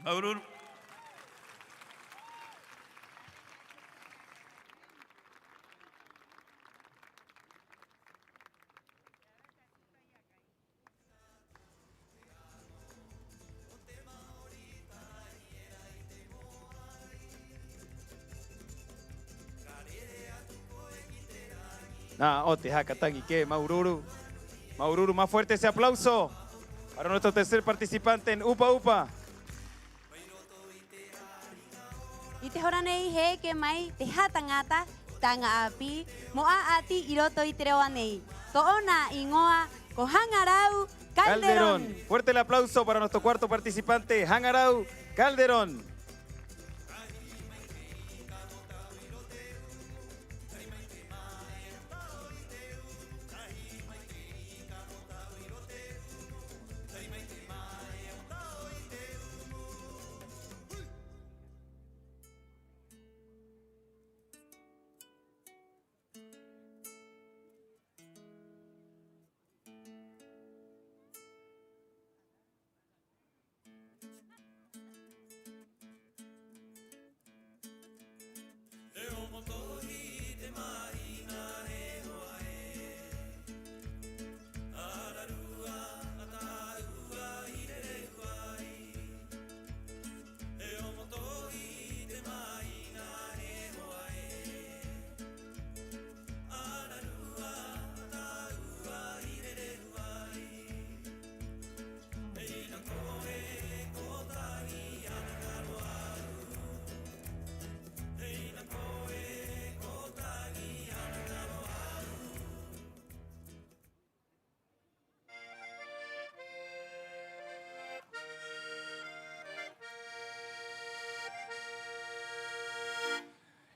F: Maururu.
I: Ote, Hakatagi, que Maururu. Maururu, más fuerte ese aplauso para nuestro tercer participante en Upa Upa.
J: Ite horanei he ke mai te hatangata tanga api moa ati iroto iterewanei. Toona ingoa ko Hangarau Calderón.
I: Fuerte el aplauso para nuestro cuarto participante, Hangarau Calderón.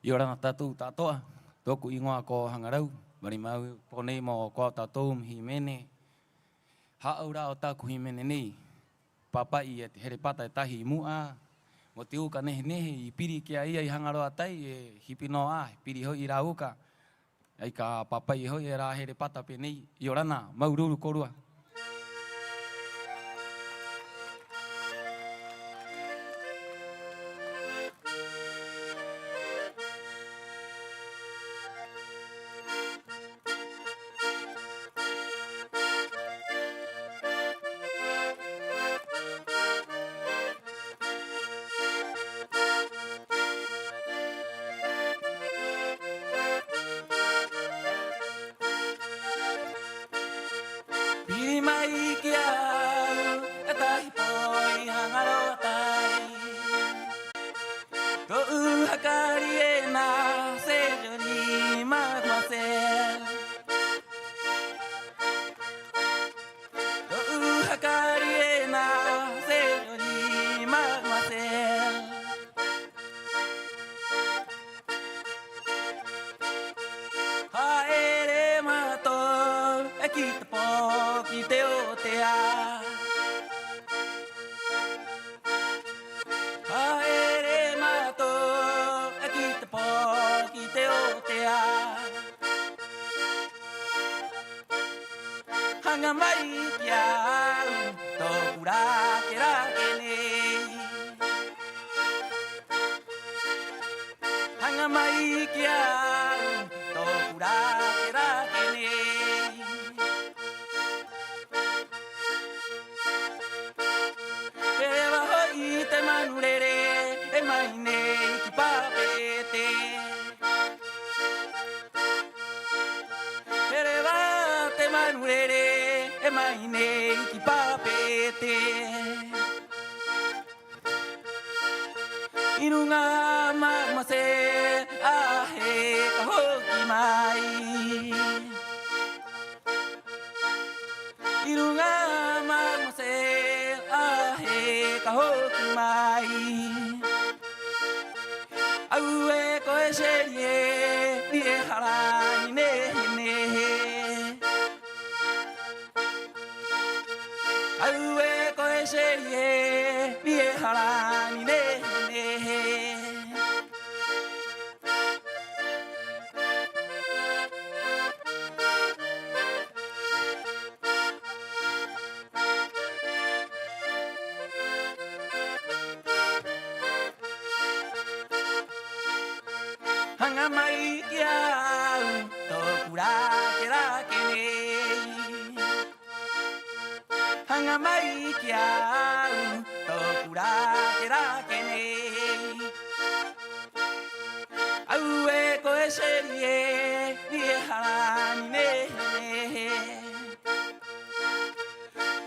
L: I ora na tātou tātoa, tōku ingoa ko Hangarau, mari mau ponei mo ko tātou himene. Haaura o tāku himene nei, papai e te herepata e tahi i mua, mo te uka nehe nehe i piri kia ia i Hangaroa tai e hipi no a, piri hoi i rā uka. Ai ka papai e hoi e rā herepata pe nei, i orana, Maururu korua.
M: Hangamai kia tokura kera kene. Hangamai kia tokura kera kene. Aue koe serie nie harani ne.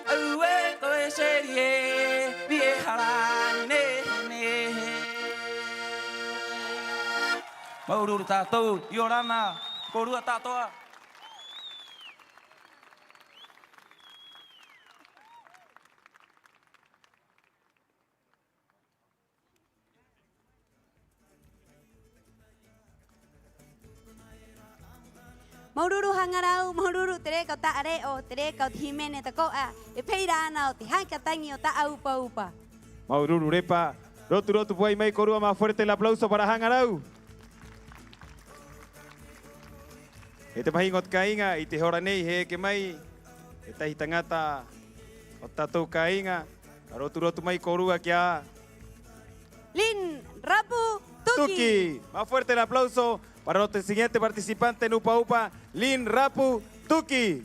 M: Aue koe serie nie harani ne. Maururu tātou, i orana, korua tātoa.
J: Maururu hangarau, maururu tere kau ta are o, tere kau himene ta ko a, e peira ana o te hankatangi o ta aupa upa.
I: Maururu repa, rotu puai mai korua, más fuerte el aplauso para Hangarau. E te mahi ngot kainga, i te hora nei he ke mai, e tahi tangata o tātou kainga, ka rotu mai korua kia.
J: Lin, Rapu, Tuki.
I: Más fuerte el aplauso para nuestro siguiente participante en Upa Upa, Lin, Rapu, Tuki.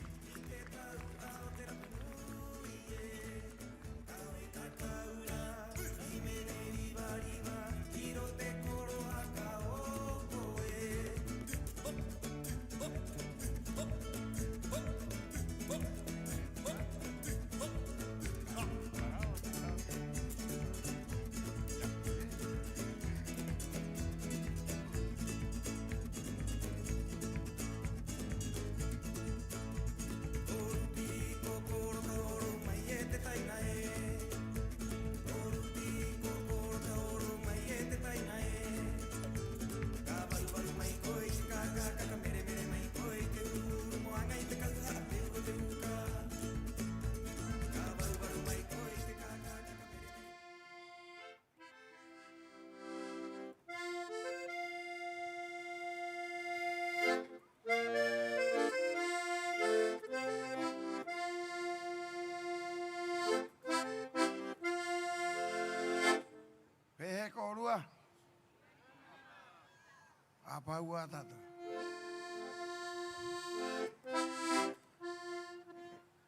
N: Apa ua tatu.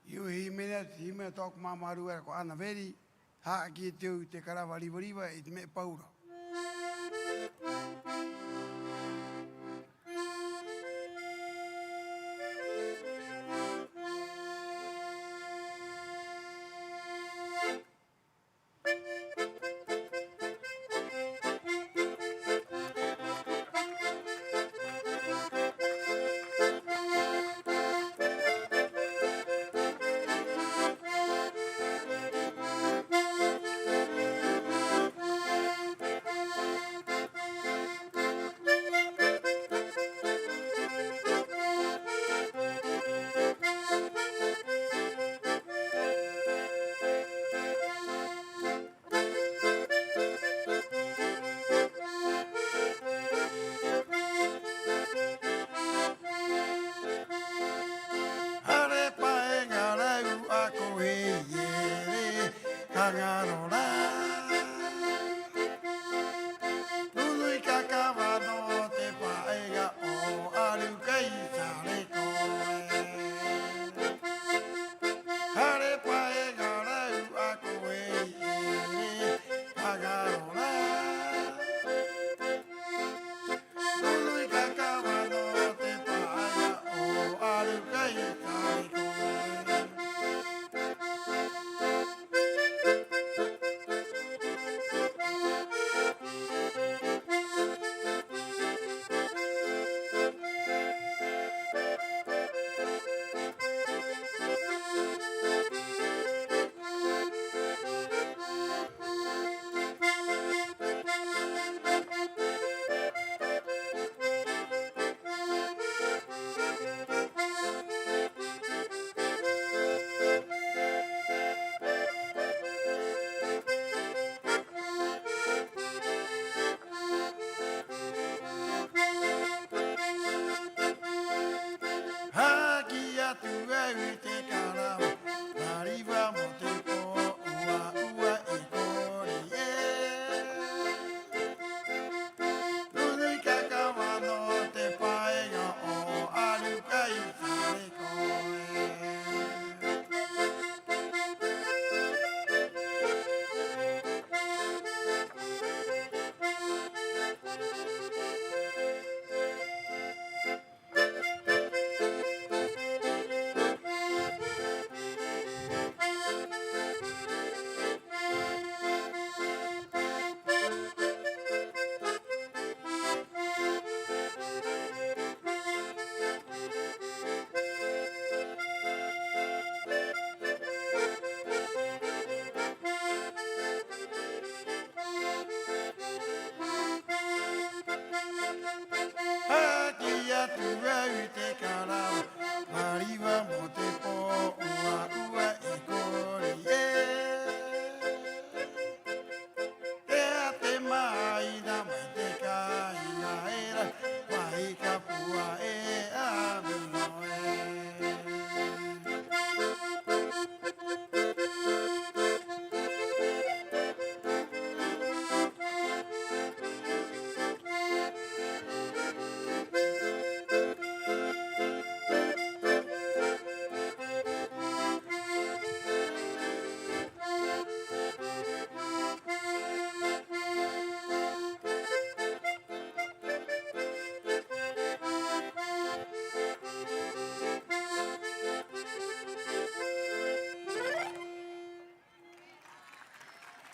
N: Iu hime tok mamaru ko ana veri ha ki teu te karawari wariwa i te me paura.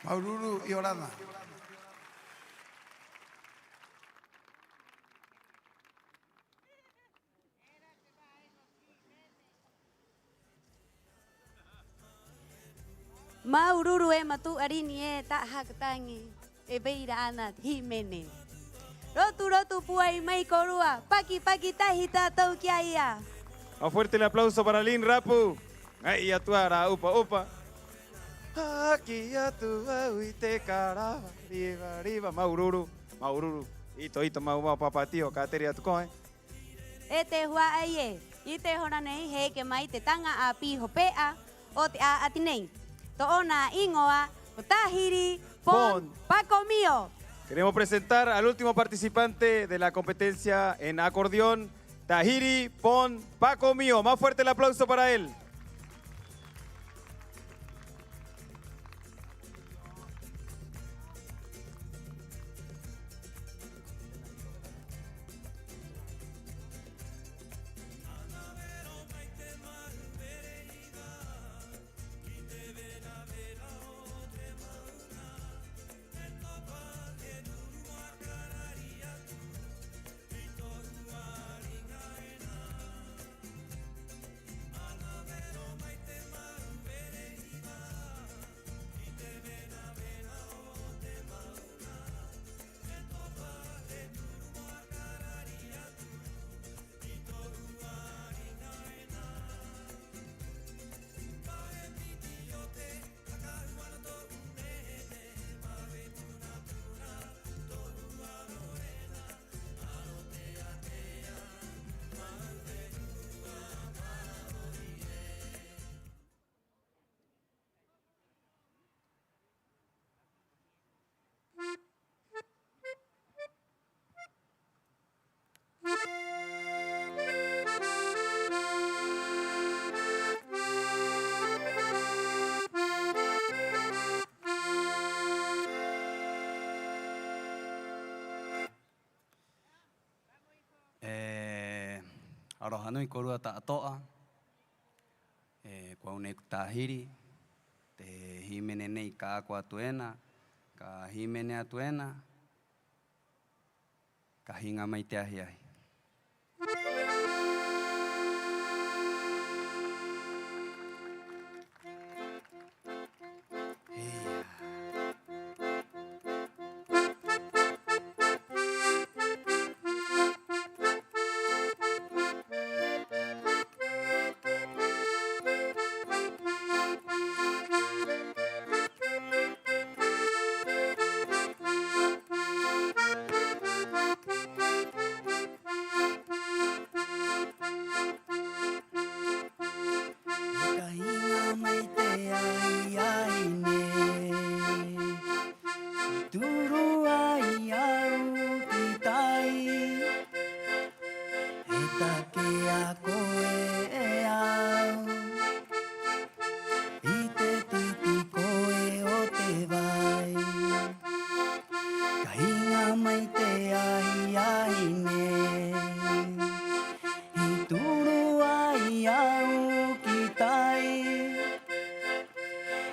N: Maururu y Orana.
J: Maururu e matu arini e ta haktangi e beira ana himene. Rotu puai mai korua, paki tahita tau kia.
I: Más fuerte el aplauso para Lin Rapu. Ay, ya tu ara, upa. Aquí ya tu te caraba, arriba, Maururu. Ito, mau papatio, kateria tu koe.
J: E te hua aie, i te hona nei he ke mai te tanga a pi hopea o te a atinei. To ona ingoa, o tahiri, pon, Paco mío.
I: Queremos presentar al último participante de la competencia en acordeón, Tahiri Pon Paco Mío. Más fuerte el aplauso para él.
O: Arohanui korua ta'atoa, kua unei tahiri, te himene nei ka ako atuena, ka himene atuena, ka hinga mai te ahi ahi.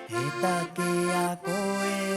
P: Eta ke a koe